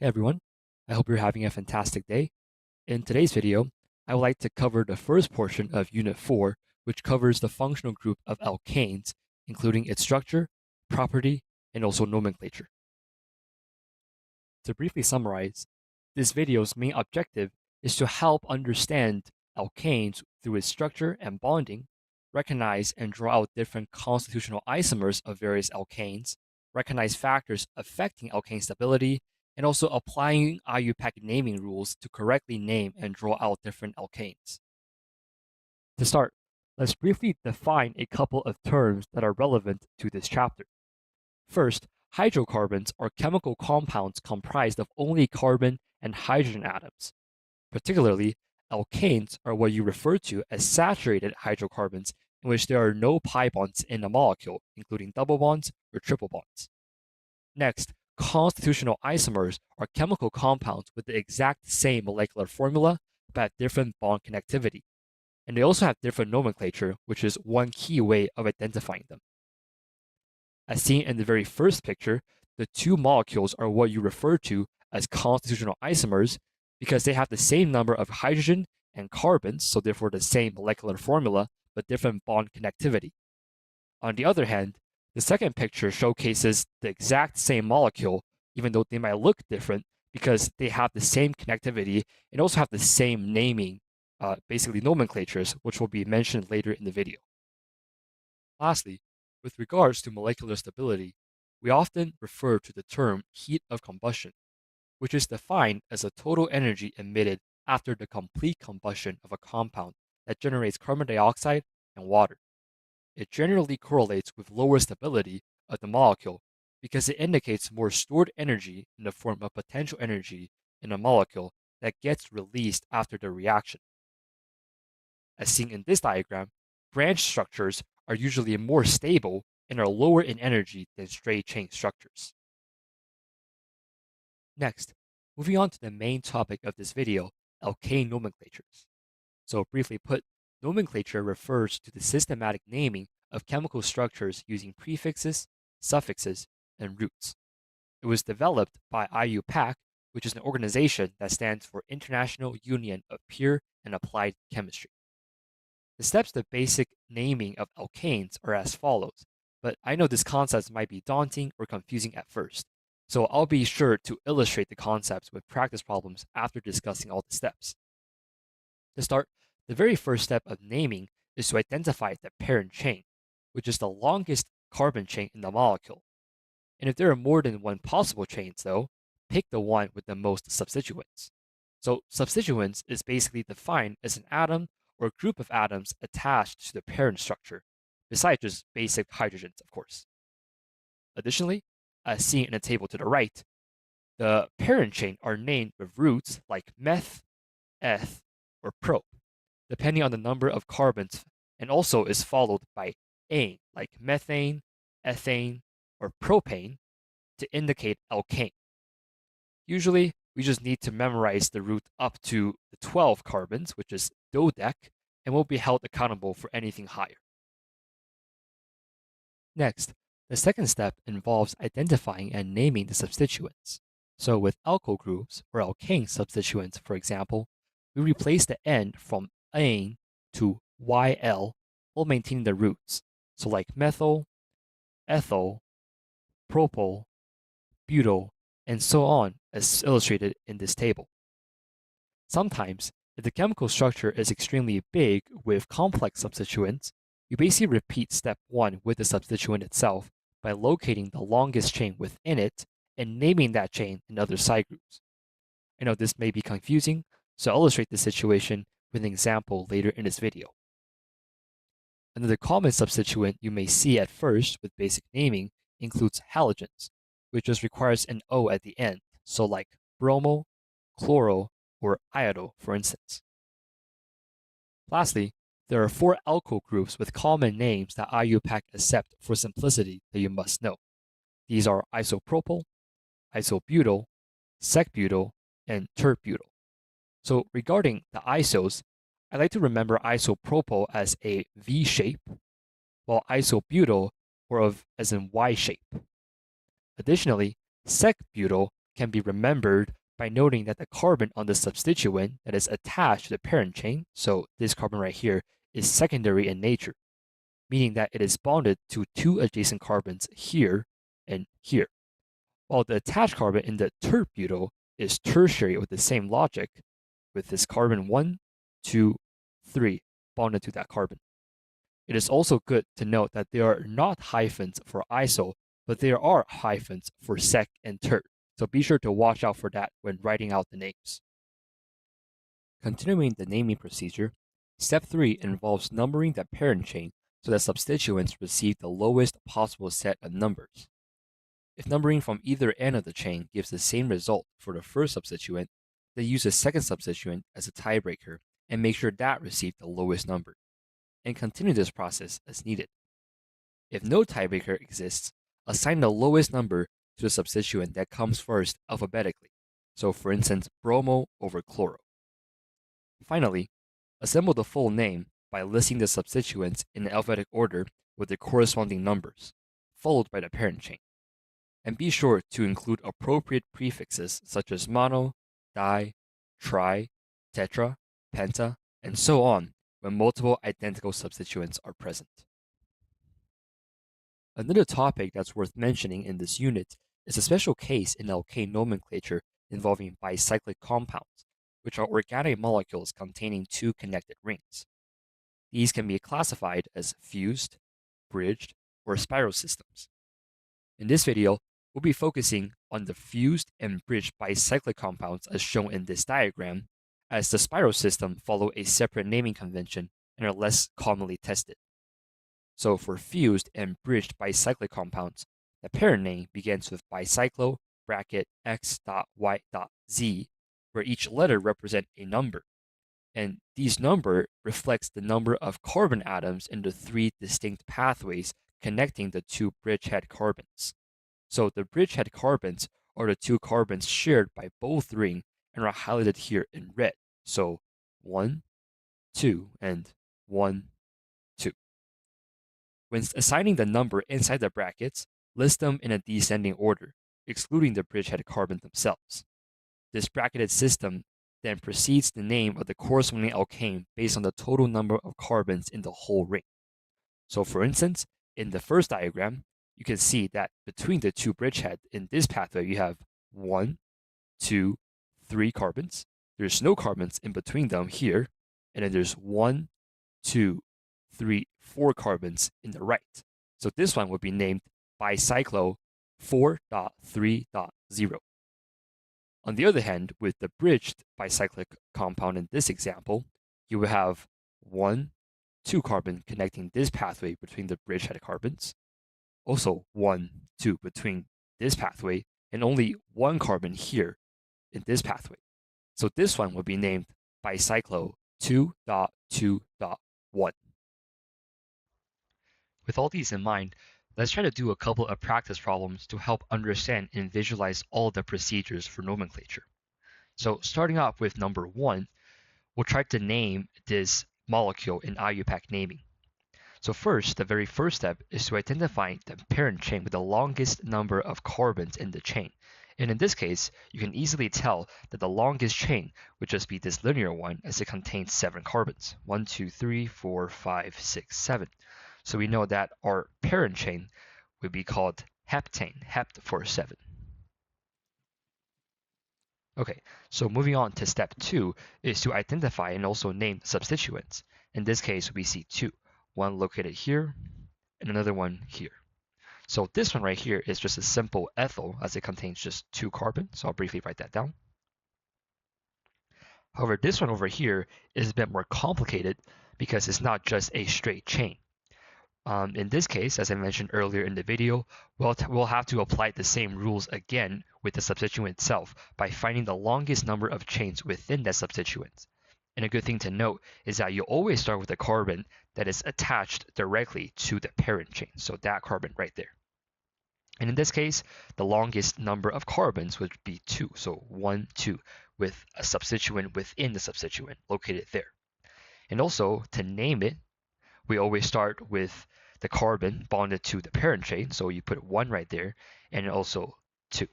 Hey everyone, I hope you're having a fantastic day. In today's video, I would like to cover the first portion of Unit 4, which covers the functional group of alkanes, including its structure, property, and also nomenclature. To briefly summarize, this video's main objective is to help understand alkanes through its structure and bonding, recognize and draw out different constitutional isomers of various alkanes, recognize factors affecting alkane stability, and also applying IUPAC naming rules to correctly name and draw out different alkanes. To start, let's briefly define a couple of terms that are relevant to this chapter. First, hydrocarbons are chemical compounds comprised of only carbon and hydrogen atoms. Particularly, alkanes are what you refer to as saturated hydrocarbons in which there are no pi bonds in a molecule, including double bonds or triple bonds. Next, constitutional isomers are chemical compounds with the exact same molecular formula but different bond connectivity. And they also have different nomenclature, which is one key way of identifying them. As seen in the very first picture, the two molecules are what you refer to as constitutional isomers because they have the same number of hydrogen and carbons, so therefore the same molecular formula, but different bond connectivity. On the other hand, the second picture showcases the exact same molecule, even though they might look different because they have the same connectivity and also have the same naming, basically nomenclatures, which will be mentioned later in the video. Lastly, with regards to molecular stability, we often refer to the term heat of combustion, which is defined as the total energy emitted after the complete combustion of a compound that generates carbon dioxide and water. It generally correlates with lower stability of the molecule because it indicates more stored energy in the form of potential energy in a molecule that gets released after the reaction. As seen in this diagram, branch structures are usually more stable and are lower in energy than straight chain structures. Next, moving on to the main topic of this video, alkane nomenclatures. So briefly put, nomenclature refers to the systematic naming of chemical structures using prefixes, suffixes, and roots. It was developed by IUPAC, which is an organization that stands for International Union of Pure and Applied Chemistry. The steps to basic naming of alkanes are as follows, but I know this concept might be daunting or confusing at first, so I'll be sure to illustrate the concepts with practice problems after discussing all the steps. To start, the very first step of naming is to identify the parent chain, which is the longest carbon chain in the molecule. And if there are more than one possible chains, though, pick the one with the most substituents. So substituents is basically defined as an atom or group of atoms attached to the parent structure, besides just basic hydrogens, of course. Additionally, as seen in the table to the right, the parent chain are named with roots like meth, eth, or prop, depending on the number of carbons, and also is followed by ane, like methane, ethane, or propane, to indicate alkane. Usually, we just need to memorize the root up to the 12 carbons, which is dodec, and we'll be held accountable for anything higher. Next, the second step involves identifying and naming the substituents. So with alkyl groups or alkane substituents, for example, we replace the end from ane to YL while maintaining the roots. So like methyl, ethyl, propyl, butyl, and so on, as illustrated in this table. Sometimes, if the chemical structure is extremely big with complex substituents, you basically repeat step 1 with the substituent itself by locating the longest chain within it and naming that chain in other side groups. I know this may be confusing, so I'll illustrate the situation with an example later in this video. Another common substituent you may see at first with basic naming includes halogens, which just requires an O at the end, so like bromo, chloro, or iodo, for instance. Lastly, there are 4 alkyl groups with common names that IUPAC accept for simplicity that you must know. These are isopropyl, isobutyl, secbutyl, and terbutyl. So regarding the isos, I like to remember isopropyl as a V shape, while isobutyl or as in Y shape. Additionally, secbutyl can be remembered by noting that the carbon on the substituent that is attached to the parent chain, so this carbon right here, is secondary in nature, meaning that it is bonded to two adjacent carbons here and here, while the attached carbon in the tert butyl is tertiary with the same logic, with this carbon 1, 2, 3 bonded to that carbon. It is also good to note that there are not hyphens for iso, but there are hyphens for sec and tert, so be sure to watch out for that when writing out the names. Continuing the naming procedure, step 3 involves numbering the parent chain so that substituents receive the lowest possible set of numbers. If numbering from either end of the chain gives the same result for the first substituent, then use the second substituent as a tiebreaker and make sure that receives the lowest number, and continue this process as needed. If no tiebreaker exists, assign the lowest number to the substituent that comes first alphabetically, so for instance, bromo over chloro. Finally, assemble the full name by listing the substituents in alphabetic order with their corresponding numbers, followed by the parent chain. And be sure to include appropriate prefixes such as mono, di, tri, tetra, penta, and so on when multiple identical substituents are present. Another topic that's worth mentioning in this unit is a special case in alkane nomenclature involving bicyclic compounds, which are organic molecules containing two connected rings. These can be classified as fused, bridged, or spiral systems. In this video, we'll be focusing on the fused and bridged bicyclic compounds as shown in this diagram, as the spiral system follow a separate naming convention and are less commonly tested. So for fused and bridged bicyclic compounds, the parent name begins with bicyclo bracket x.y.z, where each letter represents a number. And these number reflects the number of carbon atoms in the three distinct pathways connecting the two bridgehead carbons. So the bridgehead carbons are the two carbons shared by both rings and are highlighted here in red. So 1, 2, and 1, 2. When assigning the number inside the brackets, list them in a descending order, excluding the bridgehead carbons themselves. This bracketed system then precedes the name of the corresponding alkane based on the total number of carbons in the whole ring. So for instance, in the first diagram, you can see that between the two bridgeheads in this pathway, you have 1, 2, 3 carbons. There's no carbons in between them here, and then there's 1, 2, 3, 4 carbons in the right. So this one would be named bicyclo 4.3.0. On the other hand, with the bridged bicyclic compound in this example, you will have 1, 2 carbon connecting this pathway between the bridgehead carbons. Also 1, 2 between this pathway, and only 1 carbon here in this pathway. So this one will be named bicyclo 2.2.1. With all these in mind, let's try to do a couple of practice problems to help understand and visualize all the procedures for nomenclature. So starting off with number 1, we'll try to name this molecule in IUPAC naming. So first, the very first step is to identify the parent chain with the longest number of carbons in the chain. And in this case, you can easily tell that the longest chain would just be this linear one as it contains 7 carbons. 1, 2, 3, 4, 5, 6, 7. So we know that our parent chain would be called heptane, hept for 7. Okay, so moving on to step 2 is to identify and also name substituents. In this case, we see 2, one located here and another one here. So this one right here is just a simple ethyl as it contains just 2 carbons. So I'll briefly write that down. However, this one over here is a bit more complicated because it's not just a straight chain. In this case, as I mentioned earlier in the video, we'll have to apply the same rules again with the substituent itself by finding the longest number of chains within that substituent. And a good thing to note is that you always start with a carbon that is attached directly to the parent chain, so that carbon right there. And in this case, the longest number of carbons would be 2, so 1, 2, with a substituent within the substituent located there. And also, to name it, we always start with the carbon bonded to the parent chain, so you put 1 right there, and also 2.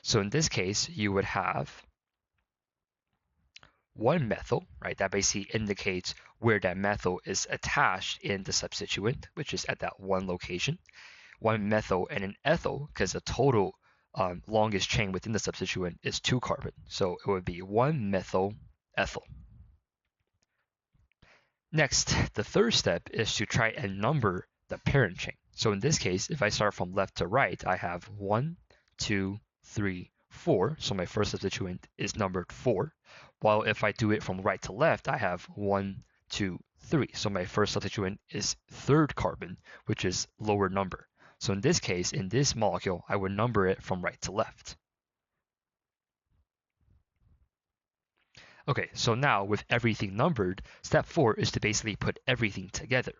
So in this case, you would have one methyl, right? That basically indicates where that methyl is attached in the substituent, which is at that one location. One methyl and an ethyl, because the total longest chain within the substituent is 2 carbon. So it would be 1 methyl ethyl. Next, the third step is to try and number the parent chain. So in this case, if I start from left to right, I have 1, 2, 3, 4. So my first substituent is numbered 4. While if I do it from right to left, I have 1, 2, 3. So my first substituent is third carbon, which is lower number. So in this case, in this molecule, I would number it from right to left. Okay, so now with everything numbered, step 4 is to basically put everything together.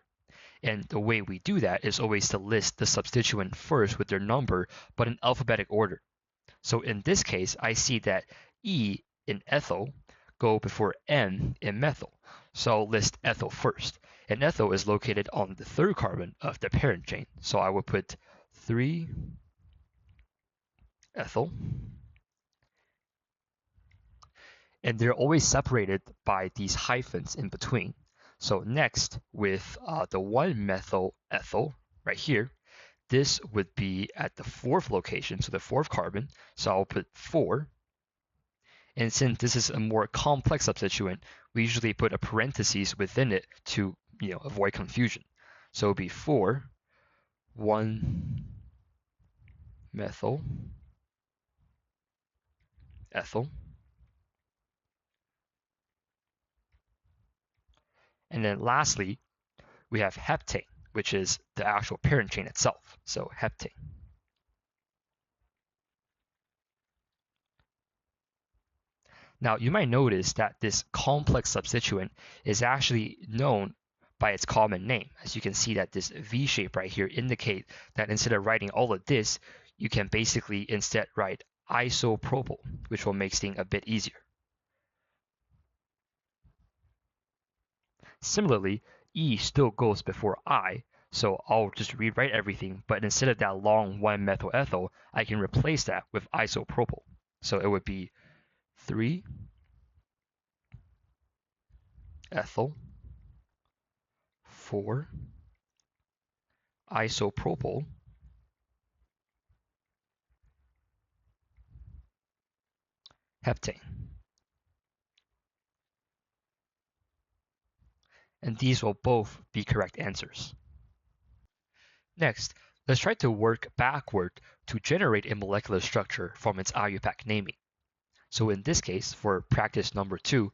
And the way we do that is always to list the substituent first with their number, but in alphabetic order. So in this case, I see that E in ethyl go before N in methyl. So I'll list ethyl first. And ethyl is located on the third carbon of the parent chain. So I will put 3 ethyl. And they're always separated by these hyphens in between. So next, with the 1-methyl ethyl right here, this would be at the fourth location, so the fourth carbon. So I'll put 4. And since this is a more complex substituent, we usually put a parenthesis within it to avoid confusion. So it'll be 4, 1-methyl ethyl. And then lastly, we have heptane, which is the actual parent chain itself. So heptane. Now, you might notice that this complex substituent is actually known by its common name. As you can see that this V shape right here indicate that instead of writing all of this, you can basically instead write isopropyl, which will make things a bit easier. Similarly, E still goes before I, so I'll just rewrite everything, but instead of that long 1-methyl ethyl, I can replace that with isopropyl. So it would be 3 ethyl, 4 isopropyl, heptane. And these will both be correct answers. Next, let's try to work backward to generate a molecular structure from its IUPAC naming. So in this case, for practice number 2,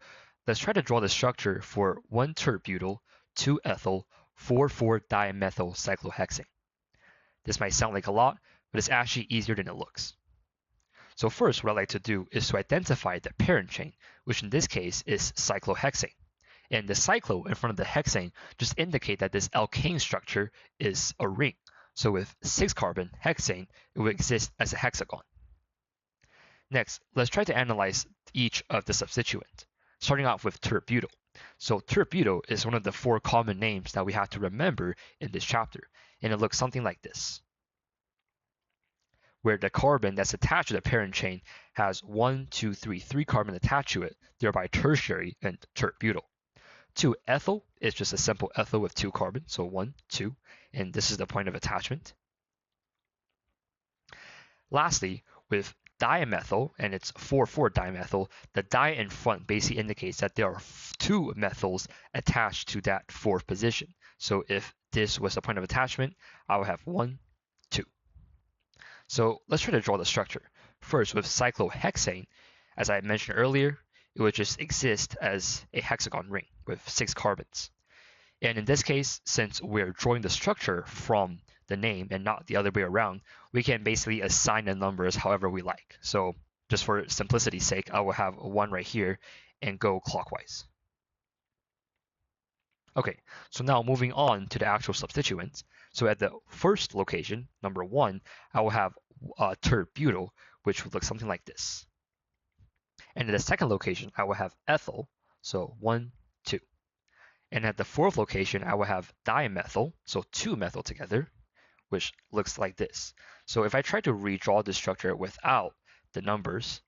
let's try to draw the structure for 1-tert-butyl, 2-ethyl, 4,4-dimethyl cyclohexane. This might sound like a lot, but it's actually easier than it looks. So first, what I'd like to do is to identify the parent chain, which in this case is cyclohexane. And the cyclo in front of the hexane just indicate that this alkane structure is a ring. So with 6-carbon hexane, it will exist as a hexagon. Next, let's try to analyze each of the substituents, starting off with tert-butyl. So tert-butyl is one of the 4 common names that we have to remember in this chapter, and it looks something like this, where the carbon that's attached to the parent chain has 1, 2, 3 carbon attached to it, thereby tertiary and tert-butyl. 2-ethyl is just a simple ethyl with 2 carbons, so 1, 2, and this is the point of attachment. Lastly, with dimethyl, and it's 4,4-dimethyl, the di in front basically indicates that there are 2 methyls attached to that 4th position. So if this was the point of attachment, I would have 1, 2. So let's try to draw the structure. First, with cyclohexane, as I mentioned earlier, it would just exist as a hexagon ring with 6 carbons. And in this case, since we're drawing the structure from the name and not the other way around, we can basically assign the numbers however we like. So just for simplicity's sake, I will have a 1 right here and go clockwise. Okay, so now moving on to the actual substituents. So at the first location, number 1, I will have tert-butyl, which would look something like this. And at the second location, I will have ethyl, so 1, 2. And at the fourth location, I will have dimethyl, so 2 methyl together, which looks like this. So if I try to redraw this structure without the numbers,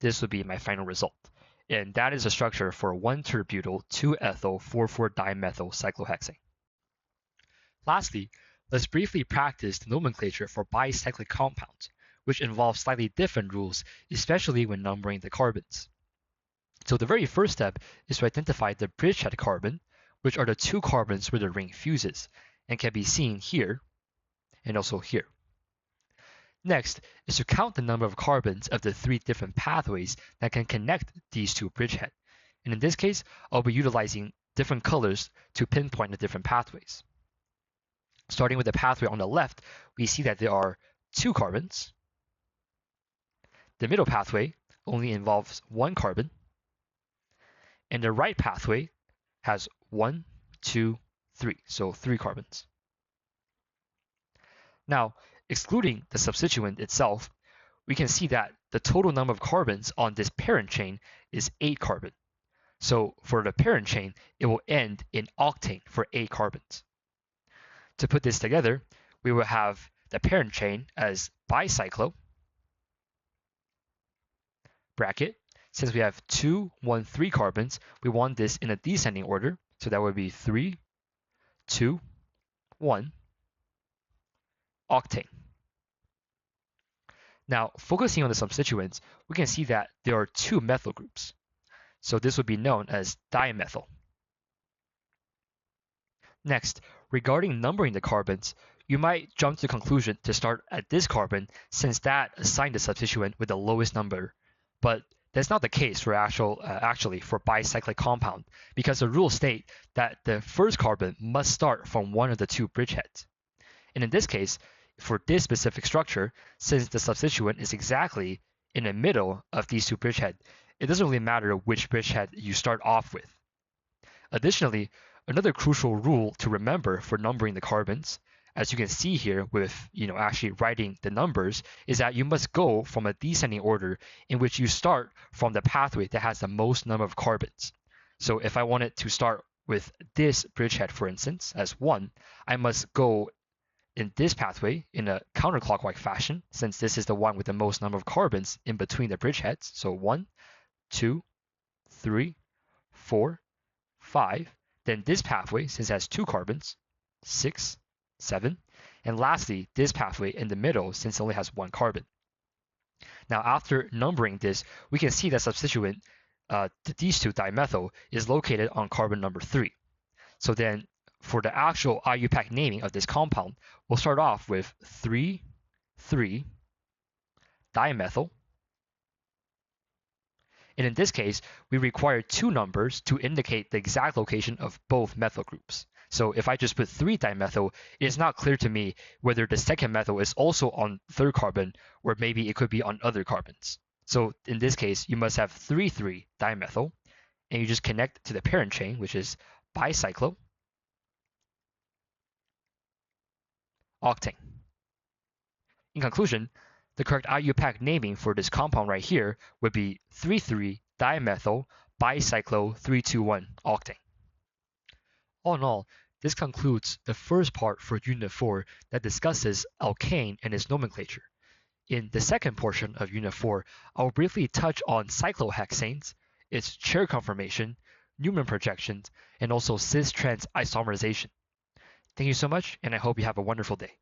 this would be my final result. And that is a structure for 1-terbutyl 2-ethyl 4,4-dimethyl cyclohexane. Lastly, let's briefly practice the nomenclature for bicyclic compounds, which involves slightly different rules, especially when numbering the carbons. So the very first step is to identify the bridgehead carbon, which are the two carbons where the ring fuses, and can be seen here and also here. Next is to count the number of carbons of the 3 different pathways that can connect these two bridgeheads. And in this case, I'll be utilizing different colors to pinpoint the different pathways. Starting with the pathway on the left, we see that there are 2 carbons. The middle pathway only involves 1 carbon. And the right pathway has 1, 2, 3, so 3 carbons. Now, excluding the substituent itself, we can see that the total number of carbons on this parent chain is 8 carbon. So for the parent chain, it will end in octane for 8 carbons. To put this together, we will have the parent chain as bicyclo, bracket. Since we have 2, 1, 3 carbons, we want this in a descending order. So that would be 3, 2, 1, octane. Now, focusing on the substituents, we can see that there are 2 methyl groups. So this would be known as dimethyl. Next, regarding numbering the carbons, you might jump to the conclusion to start at this carbon since that assigned the substituent with the lowest number. But that's not the case for actually for bicyclic compound, because the rules state that the first carbon must start from one of the 2 bridgeheads. And in this case, for this specific structure, since the substituent is exactly in the middle of these 2 bridgeheads, it doesn't really matter which bridgehead you start off with. Additionally, another crucial rule to remember for numbering the carbons, as you can see here with actually writing the numbers, is that you must go from a descending order in which you start from the pathway that has the most number of carbons. So if I wanted to start with this bridgehead, for instance, as 1, I must go in this pathway in a counterclockwise fashion, since this is the one with the most number of carbons in between the bridgeheads. So 1, 2, 3, 4, 5. Then this pathway, since it has 2 carbons, 6, 7. And lastly, this pathway in the middle, since it only has 1 carbon. Now, after numbering this, we can see that substituent, these 2 dimethyl, is located on carbon number 3. So then, for the actual IUPAC naming of this compound, we'll start off with 3, 3, dimethyl. And in this case, we require 2 numbers to indicate the exact location of both methyl groups. So if I just put 3-dimethyl, it is not clear to me whether the second methyl is also on 3rd carbon, or maybe it could be on other carbons. So in this case, you must have 3,3-dimethyl, and you just connect to the parent chain, which is bicyclo, octane. In conclusion, the correct IUPAC naming for this compound right here would be 3,3-dimethyl bicyclo 3,2,1-octane. All in all, this concludes the first part for Unit 4 that discusses alkane and its nomenclature. In the second portion of Unit 4, I will briefly touch on cyclohexanes, its chair conformation, Newman projections, and also cis-trans isomerization. Thank you so much, and I hope you have a wonderful day.